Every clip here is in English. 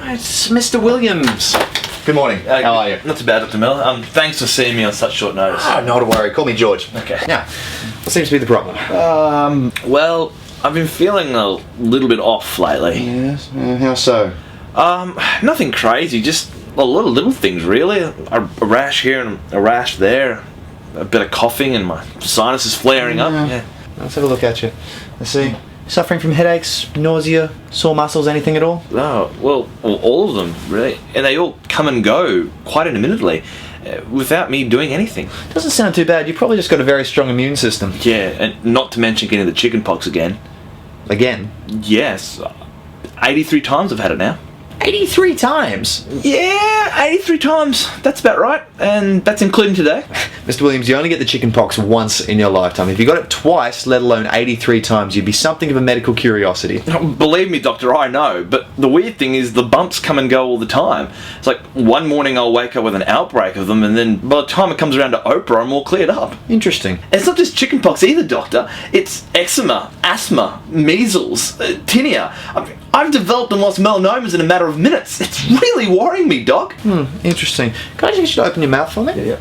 It's Mr. Williams. Good morning. How are you? Not too bad, Dr. Miller. Thanks for seeing me on such short notice. Not to worry. Call me George. Okay. Now, what seems to be the problem? Well, I've been feeling a little bit off lately. Yes. How so? Nothing crazy, just a lot of little things, really. A rash here and a rash there. A bit of coughing and my sinus is flaring up. Yeah. Let's have a look at you. Let's see. Suffering from headaches, nausea, sore muscles, anything at all? Oh, well, all of them, really. And they all come and go quite intermittently, without me doing anything. Doesn't sound too bad. You've probably just got a very strong immune system. Yeah, and not to mention getting the chicken pox again. Again? Yes. 83 times I've had it now. 83 times? Yeah, 83 times. That's about right. And that's including today. Mr. Williams, you only get the chicken pox once in your lifetime. If you got it twice, let alone 83 times, you'd be something of a medical curiosity. Believe me, doctor, I know. But the weird thing is the bumps come and go all the time. It's like one morning I'll wake up with an outbreak of them, and then by the time it comes around to Oprah, I'm all cleared up. Interesting. It's not just chicken pox either, doctor. It's eczema, asthma, measles, tinea. I've developed and lost melanomas in a matter of minutes. It's really worrying me, Doc. Interesting. Can I just get you to open your mouth for me? Yeah.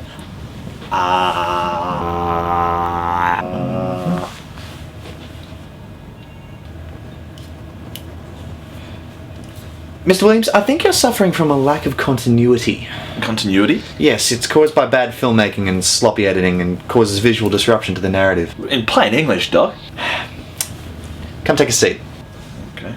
Mr. Williams, I think you're suffering from a lack of continuity. Continuity? Yes, it's caused by bad filmmaking and sloppy editing and causes visual disruption to the narrative. In plain English, Doc. Come take a seat. Okay.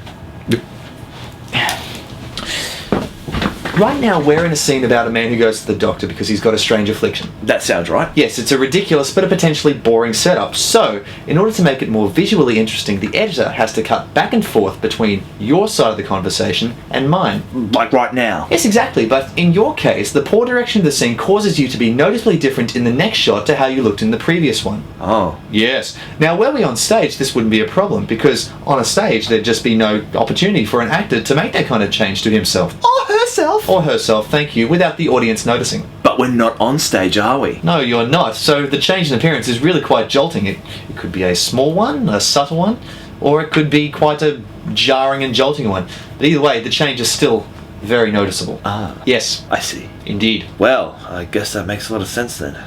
Right now, we're in a scene about a man who goes to the doctor because he's got a strange affliction. That sounds right. Yes, it's a ridiculous but a potentially boring setup. So, in order to make it more visually interesting, the editor has to cut back and forth between your side of the conversation and mine. Like right now. Yes, exactly, but in your case, the poor direction of the scene causes you to be noticeably different in the next shot to how you looked in the previous one. Oh. Yes. Now, were we on stage, this wouldn't be a problem, because on a stage, there'd just be no opportunity for an actor to make that kind of change to himself. Or herself. Or herself, thank you, without the audience noticing. But we're not on stage, are we? No, you're not. So the change in appearance is really quite jolting. It could be a small one, a subtle one, or it could be quite a jarring and jolting one. But either way, the change is still very noticeable. Ah. Yes. I see. Indeed. Well, I guess that makes a lot of sense then.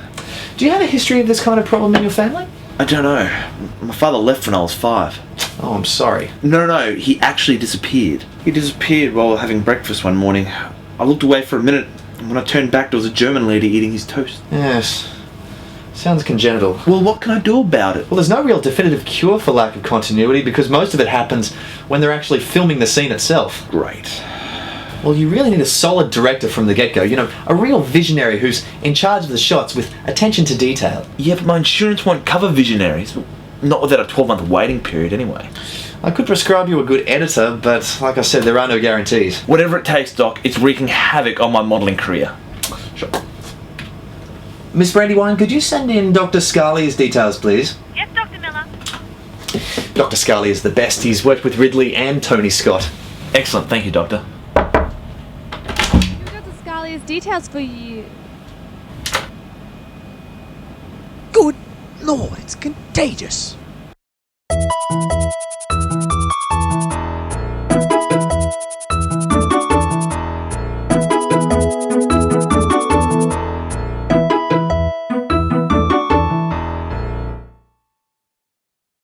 Do you have a history of this kind of problem in your family? I don't know. My father left when I was 5. Oh, I'm sorry. No, he actually disappeared. He disappeared while having breakfast one morning. I looked away for a minute, and when I turned back, there was a German lady eating his toast. Yes. Sounds congenital. Well, what can I do about it? Well, there's no real definitive cure for lack of continuity because most of it happens when they're actually filming the scene itself. Great. Well, you really need a solid director from the get-go. You know, a real visionary who's in charge of the shots with attention to detail. Yeah, but my insurance won't cover visionaries. Not without a 12-month waiting period, anyway. I could prescribe you a good editor, but like I said, there are no guarantees. Whatever it takes, Doc, it's wreaking havoc on my modelling career. Sure. Miss Brandywine, could you send in Dr. Scarley's details, please? Yes, Dr. Miller. Dr. Scarley is the best. He's worked with Ridley and Tony Scott. Excellent, thank you, Doctor. Dr. Scarley's details for you. Good Lord, it's contagious.